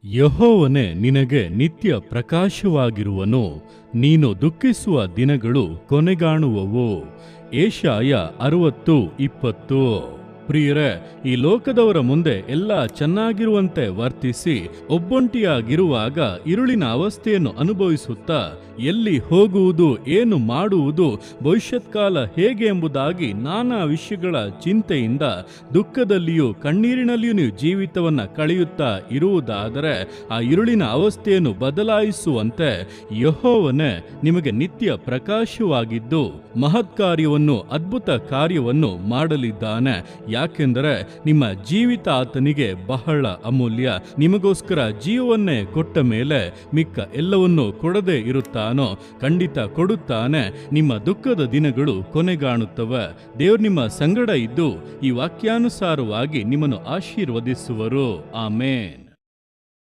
ಯೆಹೋವನೇ ನಿನಗೆ ನಿತ್ಯ ಪ್ರಕಾಶವಾಗಿರುವನು. ನೀನು ದುಃಖಿಸುವ ದಿನಗಳು ಕೊನೆಗಾಣುವವು. ಯೆಶಾಯ 60:20. ಪ್ರಿಯರೇ, ಈ ಲೋಕದವರ ಮುಂದೆ ಎಲ್ಲ ಚೆನ್ನಾಗಿರುವಂತೆ ವರ್ತಿಸಿ ಒಬ್ಬೊಂಟಿಯಾಗಿರುವಾಗ ಇರುಳಿನ ಅವಸ್ಥೆಯನ್ನು ಅನುಭವಿಸುತ್ತಾ ಎಲ್ಲಿ ಹೋಗುವುದು, ಏನು ಮಾಡುವುದು, ಭವಿಷ್ಯತ್ಕಾಲ ಹೇಗೆ ಎಂಬುದಾಗಿ ನಾನಾ ವಿಷಯಗಳ ಚಿಂತೆಯಿಂದ ದುಃಖದಲ್ಲಿಯೂ ಕಣ್ಣೀರಿನಲ್ಲಿಯೂ ನೀವು ಜೀವಿತವನ್ನು ಕಳೆಯುತ್ತಾ ಇರುವುದಾದರೆ ಆ ಇರುಳಿನ ಅವಸ್ಥೆಯನ್ನು ಬದಲಾಯಿಸುವಂತೆ ಯೆಹೋವನೇ ನಿಮಗೆ ನಿತ್ಯ ಪ್ರಕಾಶವಾಗಿದ್ದು ಮಹತ್ಕಾರ್ಯವನ್ನು, ಅದ್ಭುತ ಕಾರ್ಯವನ್ನು ಮಾಡಲಿದ್ದಾನೆ. ಯಾಕೆಂದರೆ ನಿಮ್ಮ ಜೀವಿತ ಆತನಿಗೆ ಬಹಳ ಅಮೂಲ್ಯ. ನಿಮಗೋಸ್ಕರ ಜೀವವನ್ನೇ ಕೊಟ್ಟ ಮೇಲೆ ಮಿಕ್ಕ ಎಲ್ಲವನ್ನೂ ಕೊಡದೇ ಇರುತ್ತಾನೋ? ಖಂಡಿತ ಕೊಡುತ್ತಾನೆ. ನಿಮ್ಮ ದುಃಖದ ದಿನಗಳು ಕೊನೆಗಾಣುತ್ತವೆ. ದೇವರು ನಿಮ್ಮ ಸಂಗಡ ಇದ್ದು ಈ ವಾಕ್ಯಾನುಸಾರವಾಗಿ ನಿಮ್ಮನ್ನು ಆಶೀರ್ವದಿಸುವರು. ಆಮೇನ್.